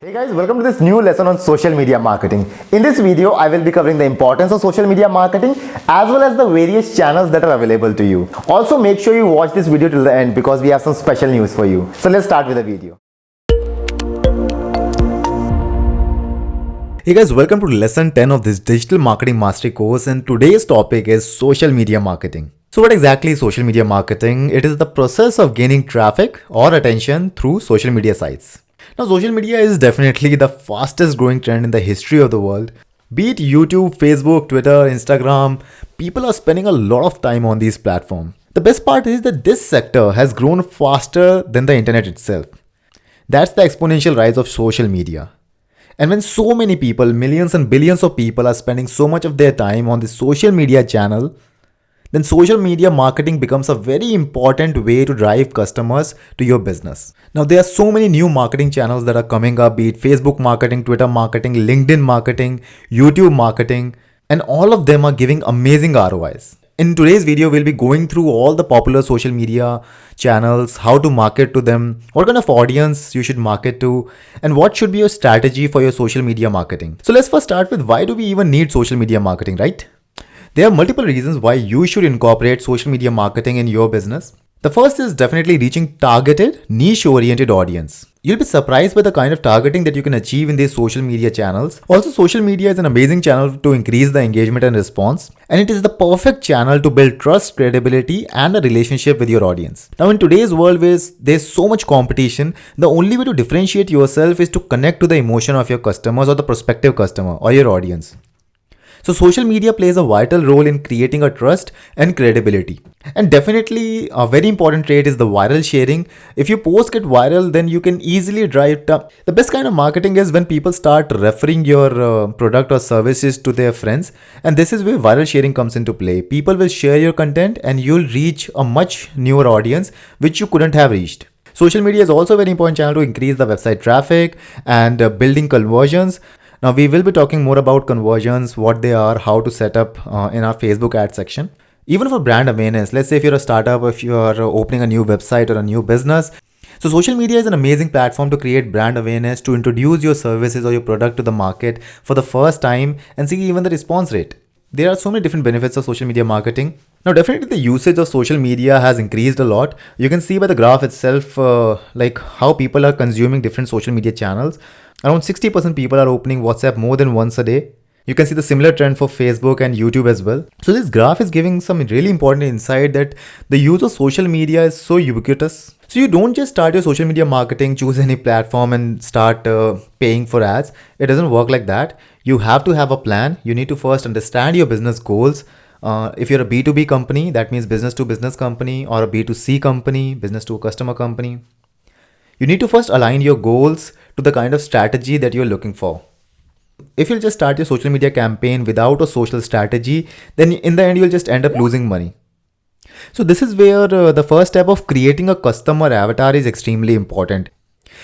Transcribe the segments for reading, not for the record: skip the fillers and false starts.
Hey guys, welcome to this new lesson on social media marketing. In this video, I will be covering the importance of social media marketing as well as the various channels that are available to you. Also, make sure you watch this video till the end because we have some special news for you. So let's start with the video. Hey guys, welcome to lesson 10 of this digital marketing mastery course, and today's topic is social media marketing. So what exactly is social media marketing? It is the process of gaining traffic or attention through social media sites. Now, social media is definitely the fastest growing trend in the history of the world. Be it YouTube, Facebook, Twitter, Instagram, people are spending a lot of time on these platforms. The best part is that this sector has grown faster than the internet itself. That's the exponential rise of social media. And when so many people, millions and billions of people are spending so much of their time on the social media channel, then social media marketing becomes a very important way to drive customers to your business. Now, there are so many new marketing channels that are coming up, be it Facebook marketing, Twitter marketing, LinkedIn marketing, YouTube marketing, and all of them are giving amazing ROIs. In today's video, we'll be going through all the popular social media channels, how to market to them, what kind of audience you should market to, and what should be your strategy for your social media marketing. So let's first start with why do we even need social media marketing, right? There are multiple reasons why you should incorporate social media marketing in your business. The first is definitely reaching targeted, niche-oriented audience. You'll be surprised by the kind of targeting that you can achieve in these social media channels. Also, social media is an amazing channel to increase the engagement and response, and it is the perfect channel to build trust, credibility, and a relationship with your audience. Now, in today's world where there's so much competition, the only way to differentiate yourself is to connect to the emotion of your customers or the prospective customer or your audience. So social media plays a vital role in creating a trust and credibility. And definitely a very important trait is the viral sharing. If your posts get viral, then you can easily drive it up. The best kind of marketing is when people start referring your product or services to their friends. And this is where viral sharing comes into play. People will share your content and you'll reach a much newer audience which you couldn't have reached. Social media is also a very important channel to increase the website traffic and building conversions. Now, we will be talking more about conversions, what they are, how to set up in our Facebook ad section. Even for brand awareness, let's say if you're a startup, if you're opening a new website or a new business. So social media is an amazing platform to create brand awareness, to introduce your services or your product to the market for the first time and see even the response rate. There are so many different benefits of social media marketing. Now, definitely the usage of social media has increased a lot. You can see by the graph itself, like how people are consuming different social media channels. Around 60% people are opening WhatsApp more than once a day. You can see the similar trend for Facebook and YouTube as well. So this graph is giving some really important insight that the use of social media is so ubiquitous. So you don't just start your social media marketing, choose any platform and start paying for ads. It doesn't work like that. You have to have a plan. You need to first understand your business goals. If you're a B2B company, that means business to business company, or a B2C company, business to a customer company. You need to first align your goals to the kind of strategy that you're looking for. If you'll just start your social media campaign without a social strategy, then in the end, you'll just end up losing money. So this is where the first step of creating a customer avatar is extremely important.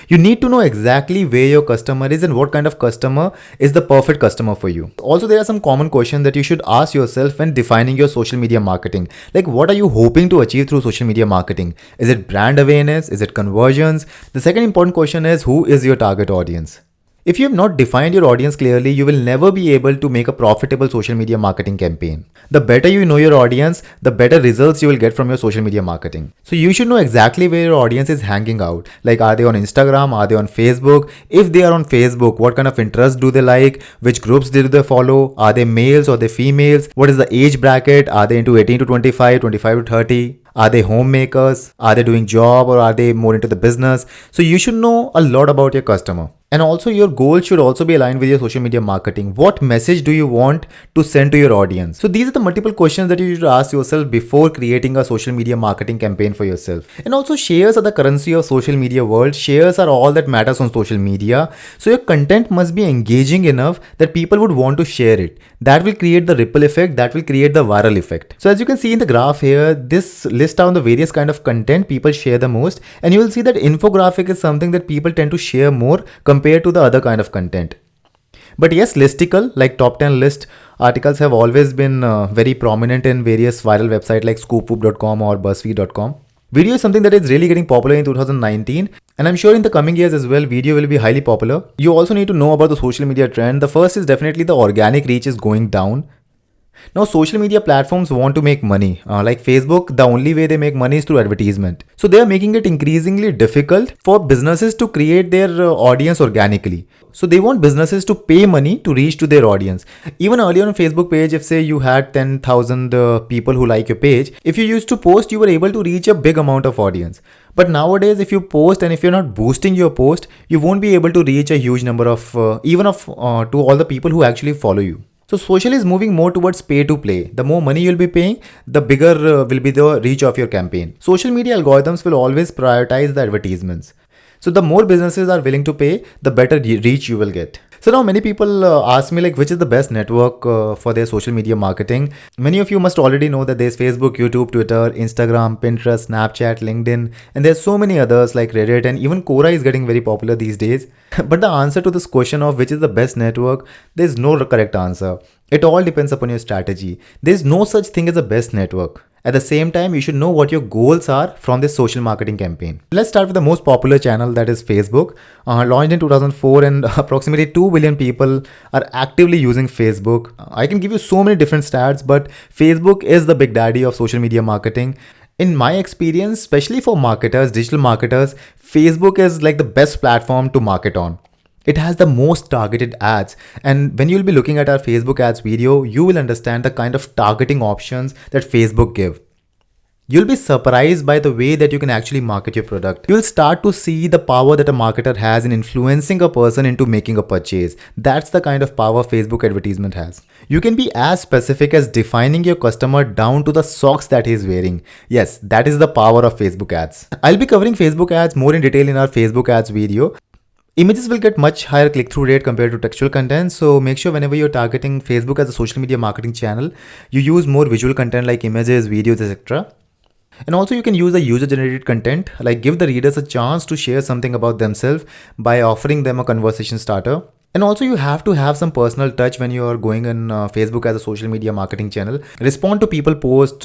You need to know exactly where your customer is and what kind of customer is the perfect customer for you. Also, there are some common questions that you should ask yourself when defining your social media marketing. Like, what are you hoping to achieve through social media marketing? Is it brand awareness? Is it conversions? The second important question is, who is your target audience? If you have not defined your audience clearly, you will never be able to make a profitable social media marketing campaign. The better you know your audience, the better results you will get from your social media marketing. So you should know exactly where your audience is hanging out. Like, are they on Instagram? Are they on Facebook? If they are on Facebook, what kind of interests do they like? Which groups do they follow? Are they males or they females? What is the age bracket? Are they into 18 to 25, 25 to 30? Are they homemakers? Are they doing job or are they more into the business? So you should know a lot about your customer. And also your goals should also be aligned with your social media marketing. What message do you want to send to your audience? So these are the multiple questions that you should ask yourself before creating a social media marketing campaign for yourself. And also, shares are the currency of social media world. Shares are all that matters on social media. So your content must be engaging enough that people would want to share it. That will create the ripple effect, that will create the viral effect. So as you can see in the graph here, this lists down the various kind of content people share the most, and you will see that infographic is something that people tend to share more compared to the other kind of content. But yes, listicle, like top 10 list articles have always been very prominent in various viral websites like scoopwhoop.com or buzzfeed.com. Video is something that is really getting popular in 2019, and I'm sure in the coming years as well, video will be highly popular. You also need to know about the social media trend. The first is definitely the organic reach is going down. Now, social media platforms want to make money. Like Facebook, the only way they make money is through advertisement. So, they are making it increasingly difficult for businesses to create their audience organically. So, they want businesses to pay money to reach to their audience. Even earlier on Facebook page, if say you had 10,000 people who like your page, if you used to post, you were able to reach a big amount of audience. But nowadays, if you post and if you're not boosting your post, you won't be able to reach a huge number of, even of to all the people who actually follow you. So social is moving more towards pay to play. The more money you'll be paying, the bigger will be the reach of your campaign. Social media algorithms will always prioritize the advertisements. So the more businesses are willing to pay, the better reach you will get. So now many people ask me like which is the best network for their social media marketing. Many of you must already know that there's Facebook, YouTube, Twitter, Instagram, Pinterest, Snapchat, LinkedIn, and there's so many others like Reddit, and even Quora is getting very popular these days. But the answer to this question of which is the best network, there's no correct answer. It all depends upon your strategy. There's no such thing as a best network. At the same time, you should know what your goals are from this social marketing campaign. Let's start with the most popular channel, that is Facebook. Launched in 2004, and approximately 2 billion people are actively using Facebook. I can give you so many different stats, but Facebook is the big daddy of social media marketing. In my experience, especially for marketers, digital marketers, Facebook is like the best platform to market on. It has the most targeted ads, and when you'll be looking at our Facebook ads video, you will understand the kind of targeting options that Facebook give. You'll be surprised by the way that you can actually market your product. You'll start to see the power that a marketer has in influencing a person into making a purchase. That's the kind of power Facebook advertisement has. You can be as specific as defining your customer down to the socks that he's wearing. Yes, that is the power of Facebook ads. I'll be covering Facebook ads more in detail in our Facebook ads video. Images will get much higher click-through rate compared to textual content, so make sure whenever you're targeting Facebook as a social media marketing channel, you use more visual content like images, videos, etc. And also you can use the user-generated content, like give the readers a chance to share something about themselves by offering them a conversation starter. And also you have to have some personal touch when you are going on Facebook as a social media marketing channel. Respond to people post,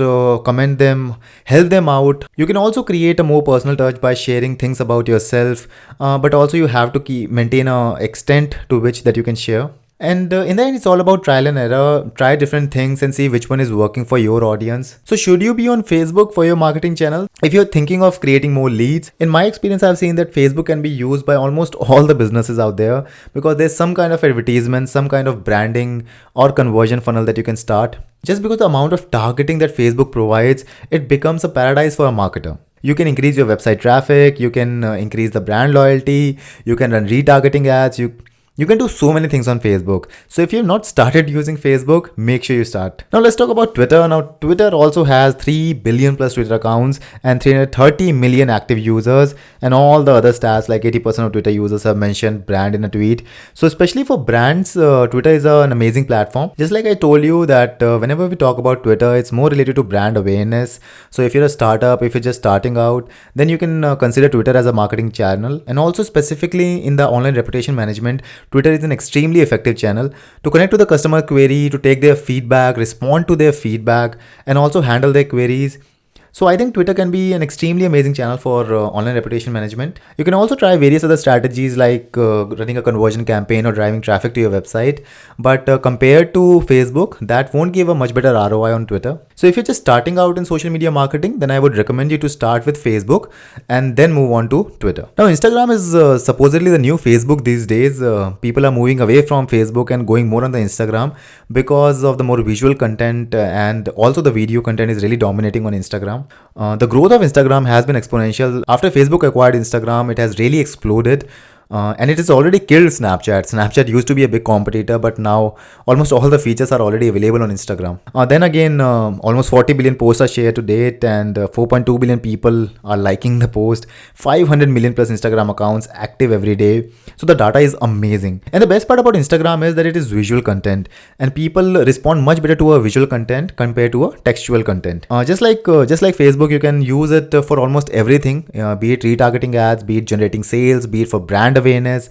comment them, help them out. You can also create a more personal touch by sharing things about yourself, but also you have to maintain a extent to which that you can share. And in the end, it's all about trial and error. Try different things and see which one is working for your audience. So should you be on Facebook for your marketing channel? If you're thinking of creating more leads, in my experience, I've seen that Facebook can be used by almost all the businesses out there because there's some kind of advertisement, some kind of branding or conversion funnel that you can start. Just because the amount of targeting that Facebook provides, it becomes a paradise for a marketer. You can increase your website traffic, you can increase the brand loyalty, you can run retargeting ads, you can do so many things on Facebook. So if you've not started using Facebook, make sure you start. Now let's talk about Twitter. Now Twitter also has 3 billion plus Twitter accounts and 330 million active users, and all the other stats like 80% of Twitter users have mentioned brand in a tweet. So especially for brands, Twitter is an amazing platform. Just like I told you that whenever we talk about Twitter, it's more related to brand awareness. So if you're a startup, if you're just starting out, then you can consider Twitter as a marketing channel. And also specifically in the online reputation management, Twitter is an extremely effective channel to connect to the customer query, to take their feedback, respond to their feedback, and also handle their queries. So I think Twitter can be an extremely amazing channel for online reputation management. You can also try various other strategies like running a conversion campaign or driving traffic to your website. But compared to Facebook, that won't give a much better ROI on Twitter. So if you're just starting out in social media marketing, then I would recommend you to start with Facebook and then move on to Twitter. Now, Instagram is supposedly the new Facebook these days. People are moving away from Facebook and going more on the Instagram because of the more visual content, and also the video content is really dominating on Instagram. The growth of Instagram has been exponential. After Facebook acquired Instagram, it has really exploded. And it has already killed Snapchat. Snapchat used to be a big competitor, but now almost all the features are already available on Instagram. Then again, almost 40 billion posts are shared to date, and 4.2 billion people are liking the post. 500 million plus Instagram accounts active every day. So the data is amazing. And the best part about Instagram is that it is visual content, and people respond much better to a visual content compared to a textual content. Just like Facebook, you can use it for almost everything, be it retargeting ads, be it generating sales, be it for brand awareness,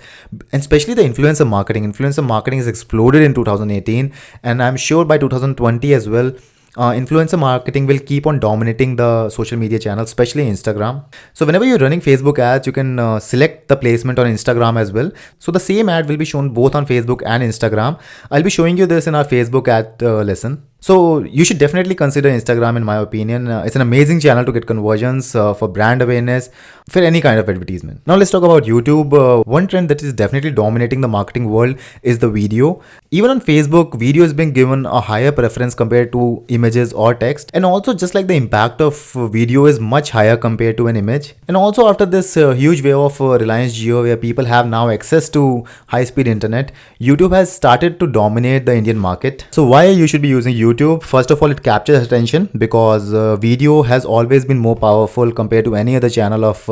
and especially the influencer marketing. Influencer marketing has exploded in 2018, and I'm sure by 2020 as well, influencer marketing will keep on dominating the social media channels, especially Instagram. So whenever you're running Facebook ads, you can select the placement on Instagram as well. So the same ad will be shown both on Facebook and Instagram. I'll be showing you this in our Facebook ad lesson. So you should definitely consider Instagram in my opinion. It's an amazing channel to get conversions for brand awareness for any kind of advertisement. Now let's talk about YouTube. One trend that is definitely dominating the marketing world is the video. Even on Facebook, video is being given a higher preference compared to images or text. And also just like the impact of video is much higher compared to an image. And also after this huge wave of Reliance Jio where people have now access to high-speed internet, YouTube has started to dominate the Indian market. So why you should be using YouTube? First of all, it captures attention because video has always been more powerful compared to any other channel of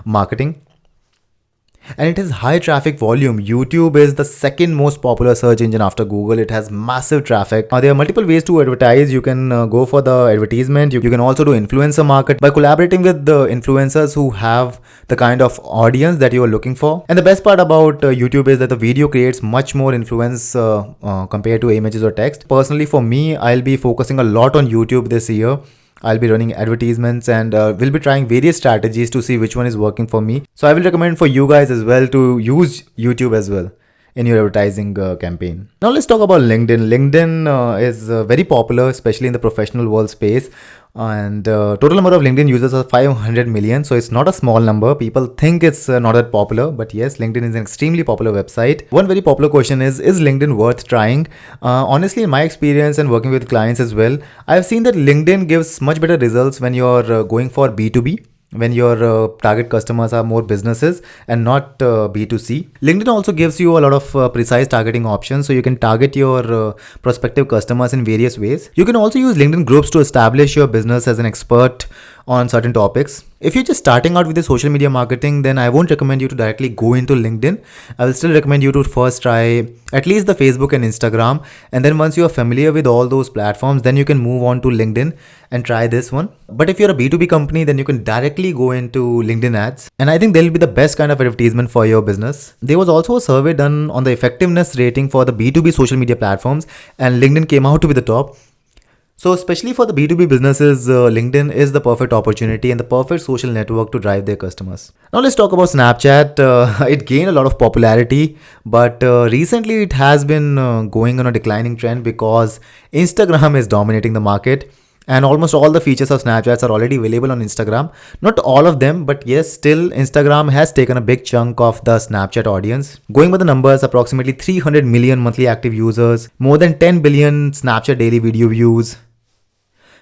marketing. And it has high traffic volume. YouTube is the second most popular search engine after Google. It has massive traffic. There are multiple ways to advertise. You can go for the advertisement. You can also do influencer market by collaborating with the influencers who have the kind of audience that you are looking for. And the best part about YouTube is that the video creates much more influence compared to images or text. Personally, for me, I'll be focusing a lot on YouTube this year. I'll be running advertisements and we'll be trying various strategies to see which one is working for me. So I will recommend for you guys as well to use YouTube as well in your advertising campaign. Now let's talk about LinkedIn. LinkedIn is very popular, especially in the professional world space. And total number of LinkedIn users are 500 million. So it's not a small number. People think it's not that popular, but yes, LinkedIn is an extremely popular website. One very popular question is LinkedIn worth trying? Honestly, in my experience and working with clients as well, I've seen that LinkedIn gives much better results when you're going for B2B. When your target customers are more businesses and not B2C. LinkedIn also gives you a lot of precise targeting options, so you can target your prospective customers in various ways. You can also use LinkedIn groups to establish your business as an expert on certain topics. If you're just starting out with the social media marketing, then I won't recommend you to directly go into LinkedIn. I will still recommend you to first try at least the Facebook and Instagram. And then once you are familiar with all those platforms, then you can move on to LinkedIn and try this one. But if you're a B2B company, then you can directly go into LinkedIn ads. And I think they'll be the best kind of advertisement for your business. There was also a survey done on the effectiveness rating for the B2B social media platforms, and LinkedIn came out to be the top. So especially for the B2B businesses, LinkedIn is the perfect opportunity and the perfect social network to drive their customers. Now let's talk about Snapchat. It gained a lot of popularity, but recently it has been going on a declining trend because Instagram is dominating the market. And almost all the features of Snapchat are already available on Instagram. Not all of them, but yes, still Instagram has taken a big chunk of the Snapchat audience. Going by the numbers, approximately 300 million monthly active users, more than 10 billion Snapchat daily video views.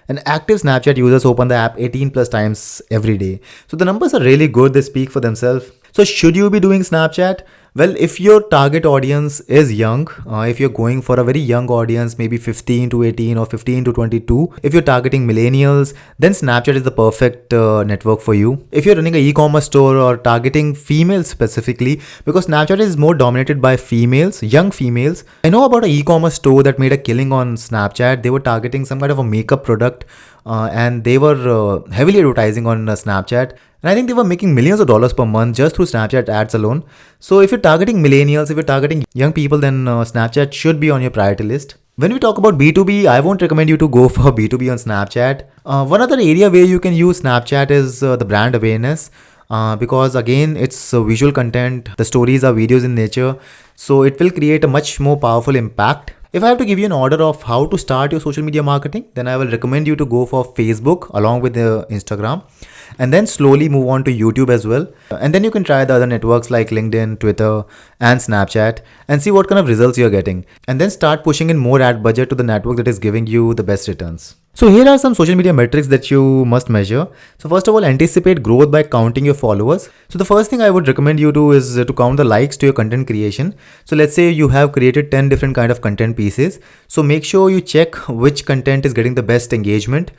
And active Snapchat users open the app 18 plus times every day. So the numbers are really good, they speak for themselves. So should you be doing Snapchat? Well, if your target audience is young, if you're going for a very young audience, maybe 15 to 18 or 15 to 22, if you're targeting millennials, then Snapchat is the perfect network for you. If you're running an e-commerce store or targeting females specifically, because Snapchat is more dominated by females, young females. I know about an e-commerce store that made a killing on Snapchat. They were targeting some kind of a makeup product and they were heavily advertising on Snapchat. And I think they were making millions of dollars per month just through Snapchat ads alone. So if you're targeting millennials, if you're targeting young people, then Snapchat should be on your priority list. When we talk about B2B, I won't recommend you to go for B2B on Snapchat. One other area where you can use Snapchat is the brand awareness. Because again, it's visual content. The stories are videos in nature. So it will create a much more powerful impact. If I have to give you an order of how to start your social media marketing, then I will recommend you to go for Facebook along with Instagram. And then slowly move on to YouTube as well. And then you can try the other networks like LinkedIn, Twitter, and Snapchat and see what kind of results you're getting. And then start pushing in more ad budget to the network that is giving you the best returns. So here are some social media metrics that you must measure. So first of all, anticipate growth by counting your followers. So the first thing I would recommend you do is to count the likes to your content creation. So let's say you have created 10 different kind of content pieces. So make sure you check which content is getting the best engagement.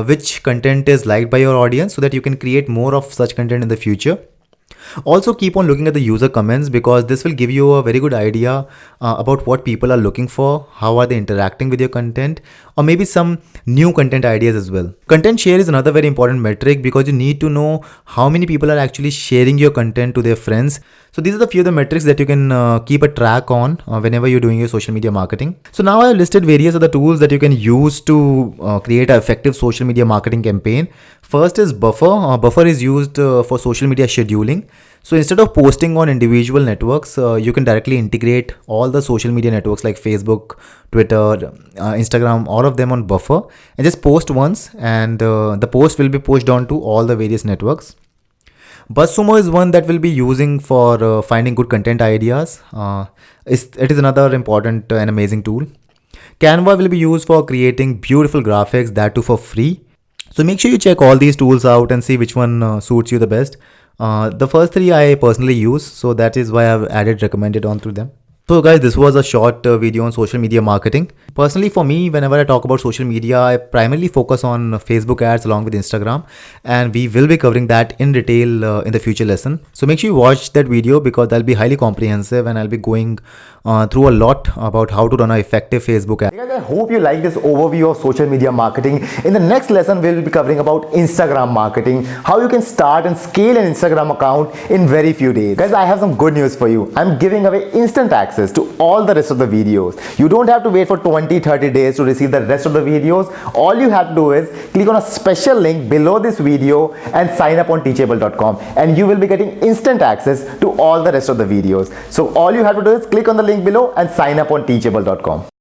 Which content is liked by your audience so that you can create more of such content in the future. Also, keep on looking at the user comments because this will give you a very good idea about what people are looking for, how are they interacting with your content, or maybe some new content ideas as well. Content share is another very important metric because you need to know how many people are actually sharing your content to their friends. So these are the few of the metrics that you can keep a track on whenever you're doing your social media marketing. So now I've listed various of the tools that you can use to create an effective social media marketing campaign. First is Buffer. Buffer is used for social media scheduling. So instead of posting on individual networks, you can directly integrate all the social media networks like Facebook, Twitter, Instagram, all of them on Buffer, and just post once, and the post will be pushed onto all the various networks. BuzzSumo is one that we'll be using for finding good content ideas. It is another important and amazing tool. Canva will be used for creating beautiful graphics, that too for free. So make sure you check all these tools out and see which one suits you the best. The first three I personally use, so that is why I've added recommended on through them. So guys, this was a short video on social media marketing. Personally for me, whenever I talk about social media, I primarily focus on Facebook ads along with Instagram, and we will be covering that in detail in the future lesson. So make sure you watch that video because that'll be highly comprehensive and I'll be going through a lot about how to run an effective Facebook ad. Guys, I hope you like this overview of social media marketing. In the next lesson, we'll be covering about Instagram marketing, how you can start and scale an Instagram account in very few days. Guys, I have some good news for you. I'm giving away instant access to all the rest of the videos. You don't have to wait for 20-30 days to receive the rest of the videos. All you have to do is click on a special link below this video and sign up on teachable.com, and you will be getting instant access to all the rest of the videos. So all you have to do is click on the link below and sign up on teachable.com.